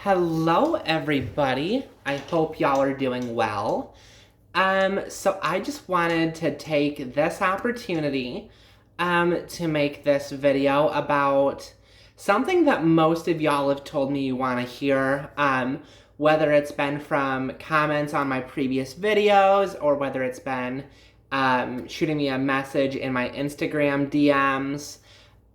Hello, everybody. I hope y'all are doing well. So I just wanted to take this opportunity to make this video about something that most of y'all have told me you want to hear, whether it's been from comments on my previous videos or whether it's been shooting me a message in my Instagram DMs.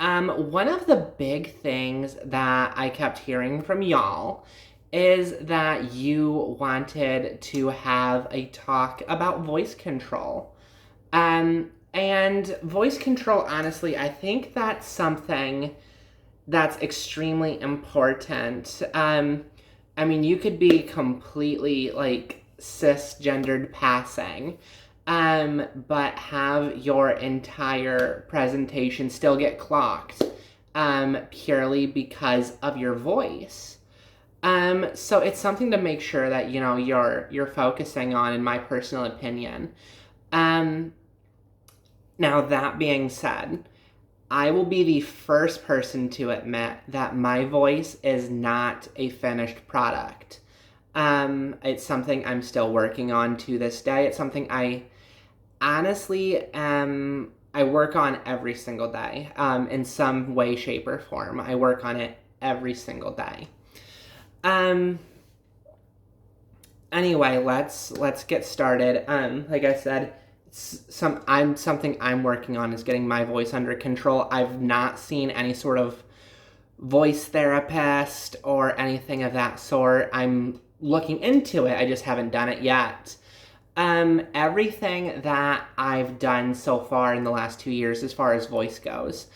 One of the big things that I kept hearing from y'all is that you wanted to have a talk about voice control. And voice control, honestly, I think that's something that's extremely important. I mean, you could be completely like cisgendered passing, but have your entire presentation still get clocked, purely because of your voice. So it's something to make sure that, you know, you're focusing on, in my personal opinion. Now that being said, I will be the first person to admit that my voice is not a finished product. It's something I'm still working on to this day. It's something I honestly I work on every single day, in some way, shape, or form. I work on it every single day. Anyway, let's get started. Like I said, something I'm working on is getting my voice under control. I've not seen any sort of voice therapist or anything of that sort. I'm looking into it. I just haven't done it yet. Everything that I've done so far in the last 2 years as far as voice goes,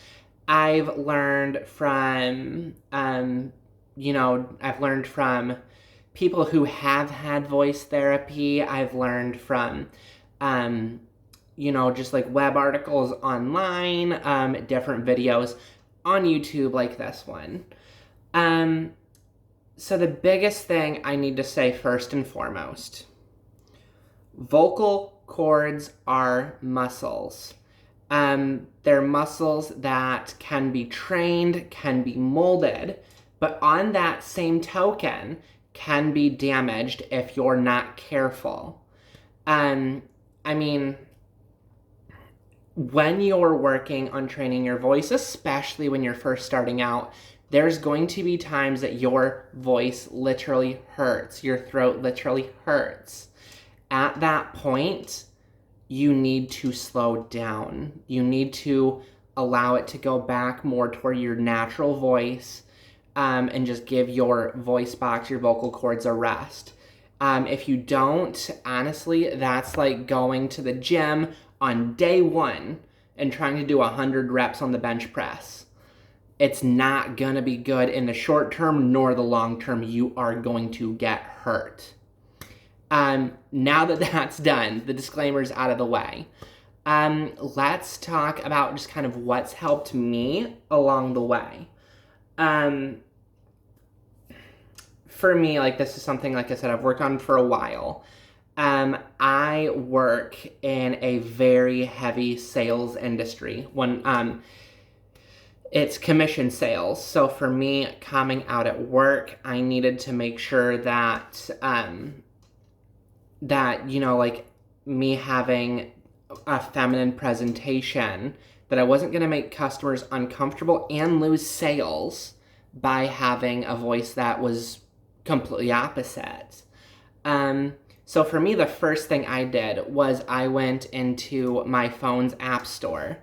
I've learned from, I've learned from people who have had voice therapy. I've learned from, just like web articles online, different videos on YouTube like this one. So the biggest thing I need to say first and foremost, vocal cords are muscles. They're muscles that can be trained, can be molded, but on that same token, can be damaged if you're not careful. When you're working on training your voice, especially when you're first starting out, there's going to be times that your voice literally hurts, your throat literally hurts. At that point, you need to slow down. You need to allow it to go back more toward your natural voice, and just give your voice box, your vocal cords a rest. If you don't, honestly, that's like going to the gym on day one and trying to do 100 reps on the bench press. It's not gonna be good in the short term nor the long term. You are going to get hurt. Now that that's done, the disclaimer's out of the way. Let's talk about just kind of what's helped me along the way. For me, like, this is something, like I said, I've worked on for a while. I work in a very heavy sales industry. It's commission sales. So for me, coming out at work, I needed to make sure that, me having a feminine presentation, that I wasn't going to make customers uncomfortable and lose sales by having a voice that was completely opposite. So for me, the first thing I did was I went into my phone's app store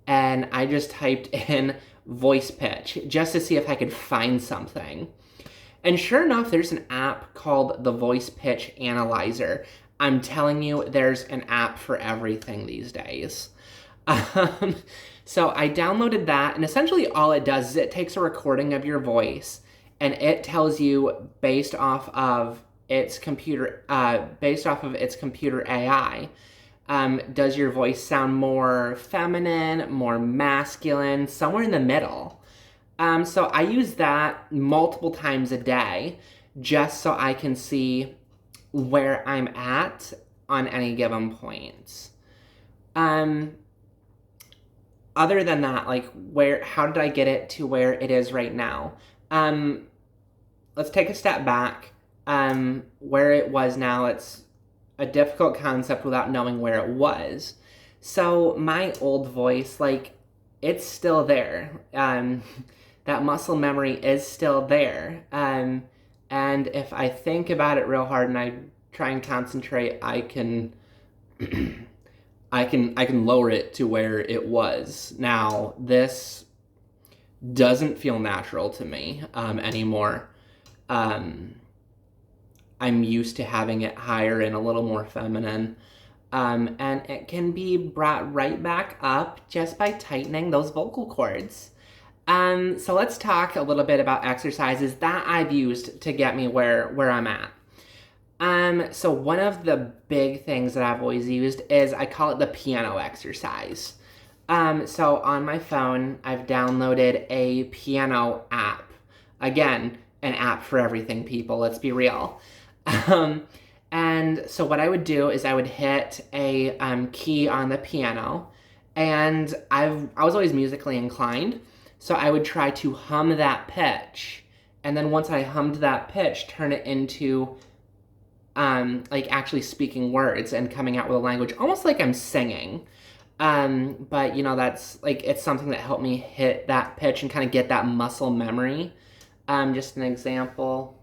and I just typed in voice pitch just to see if I could find something. And sure enough, there's an app called the Voice Pitch Analyzer. I'm telling you, there's an app for everything these days. So I downloaded that, and essentially all it does is it takes a recording of your voice, and it tells you based off of its computer AI, does your voice sound more feminine, more masculine, somewhere in the middle. So I use that multiple times a day just so I can see where I'm at on any given point. Other than that, like, how did I get it to where it is right now? let's take a step back. Where it was now, it's a difficult concept without knowing where it was. So my old voice, like, it's still there. That muscle memory is still there. And if I think about it real hard and I try and concentrate, I can I can lower it to where it was. Now, this doesn't feel natural to me anymore. I'm used to having it higher and a little more feminine. And it can be brought right back up just by tightening those vocal cords. So let's talk a little bit about exercises that I've used to get me where I'm at. So one of the big things that I've always used is, I call it the piano exercise. So on my phone, I've downloaded a piano app. Again, an app for everything, people, let's be real. And so what I would do is I would hit a key on the piano, and I was always musically inclined, so I would try to hum that pitch, and then once I hummed that pitch, turn it into like actually speaking words and coming out with a language, almost like I'm singing. But you know, that's like, it's something that helped me hit that pitch and kind of get that muscle memory. Just an example.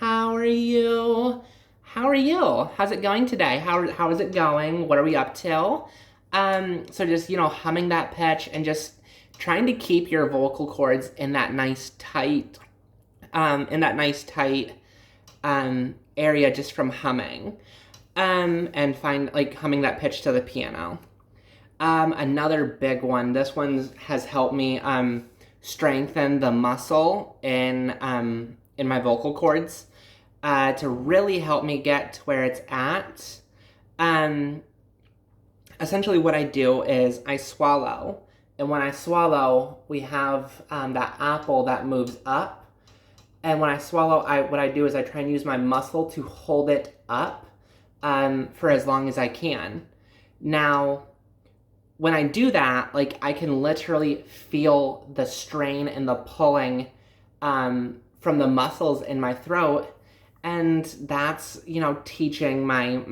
How are you? How are you? How's it going today? How is it going? What are we up to? So just, you know, humming that pitch and just trying to keep your vocal cords in that nice tight, area just from humming. And find, like, humming that pitch to the piano. Another big one, this one has helped me, strengthen the muscle in my vocal cords, to really help me get to where it's at. Essentially what I do is I swallow, and when I swallow, we have that apple that moves up, and when I swallow, what I do is I try and use my muscle to hold it up for as long as I can. Now, when I do that, like, I can literally feel the strain and the pulling from the muscles in my throat, and that's, you know, teaching my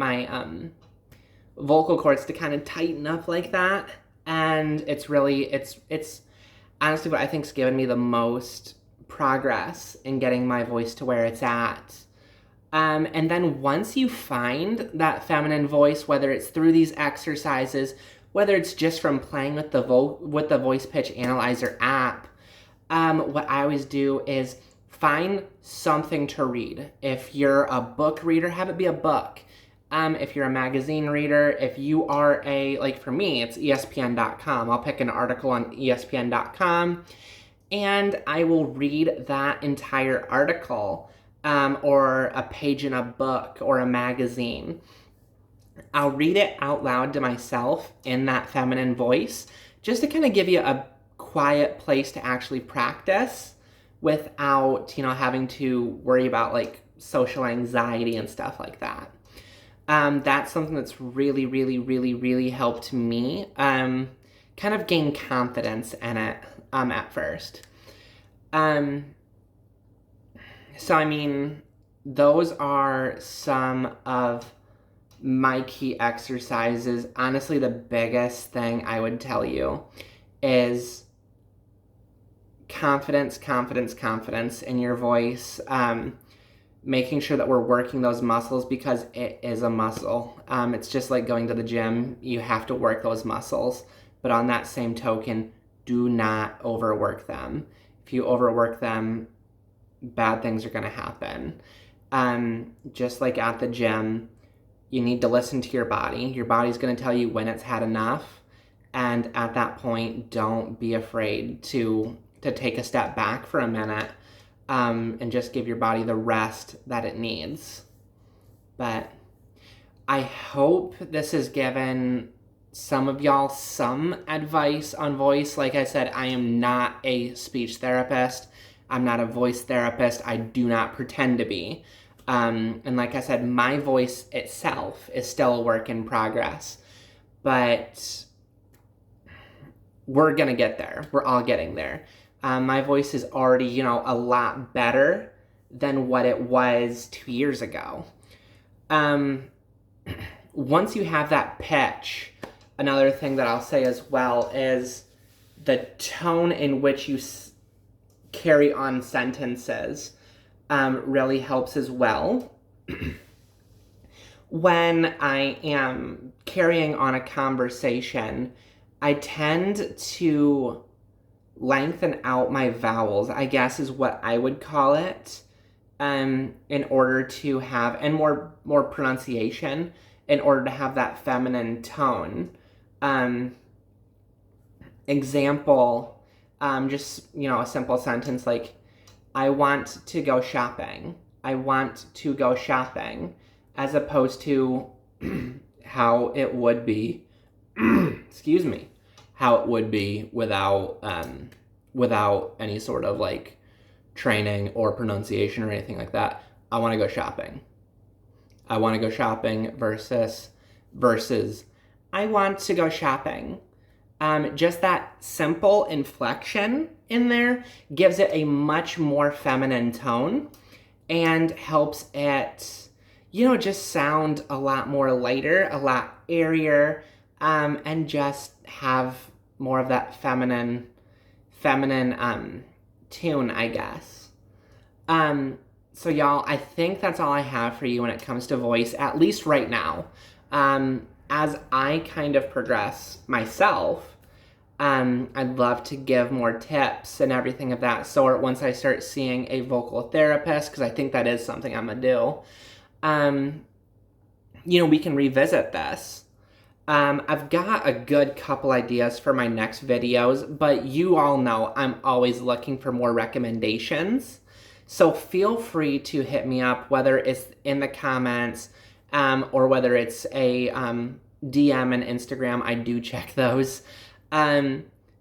vocal cords to kind of tighten up like that. And it's really, it's honestly what I think's given me the most progress in getting my voice to where it's at. And then once you find that feminine voice, whether it's through these exercises, whether it's just from playing with the voice pitch analyzer app, what I always do is find something to read. If you're a book reader, have it be a book. If you're a magazine reader, if you are like for me, it's ESPN.com. I'll pick an article on ESPN.com, and I will read that entire article, or a page in a book or a magazine. I'll read it out loud to myself in that feminine voice, just to kind of give you a quiet place to actually practice without, you know, having to worry about, like, social anxiety and stuff like that. That's something that's really, really, really, really helped me kind of gain confidence in it at first. So, I mean, those are some of my key exercises. Honestly, the biggest thing I would tell you is confidence in your voice. Making sure that we're working those muscles, because it is a muscle. It's just like going to the gym. You have to work those muscles. But on that same token, do not overwork them. If you overwork them, bad things are going to happen. Just like at the gym, you need to listen to your body. Your body's going to tell you when it's had enough. And at that point, don't be afraid to take a step back for a minute, and just give your body the rest that it needs. But I hope this has given some of y'all some advice on voice. Like I said, I am not a speech therapist. I'm not a voice therapist. I do not pretend to be. And like I said, my voice itself is still a work in progress. But we're going to get there. We're all getting there. My voice is already, you know, a lot better than what it was 2 years ago. Once you have that pitch, another thing that I'll say as well is the tone in which you carry on sentences really helps as well. When I am carrying on a conversation, I tend to lengthen out my vowels, I guess is what I would call it, in order to have, and more pronunciation, in order to have that feminine tone. Example, just, you know, a simple sentence like, I want to go shopping. I want to go shopping. As opposed to how it would be, excuse me, how it would be without any sort of like training or pronunciation or anything like that. I want to go shopping. I want to go shopping versus I want to go shopping. Just that simple inflection in there gives it a much more feminine tone and helps it, you know, just sound a lot more lighter, a lot airier, and just have more of that feminine tune, I guess. So y'all, I think that's all I have for you when it comes to voice, at least right now. As I kind of progress myself, I'd love to give more tips and everything of that sort once I start seeing a vocal therapist, because I think that is something I'm gonna do. You know, we can revisit this. I've got a good couple ideas for my next videos, but you all know I'm always looking for more recommendations. So feel free to hit me up, whether it's in the comments, or whether it's a DM and Instagram. I do check those.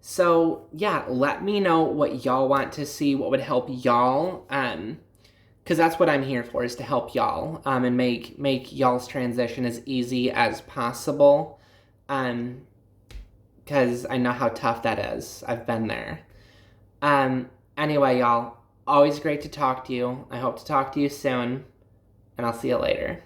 So yeah, let me know what y'all want to see, what would help y'all, because that's what I'm here for, is to help y'all, and make y'all's transition as easy as possible, because I know how tough that is. I've been there. Anyway, y'all, always great to talk to you. I hope to talk to you soon, and I'll see you later.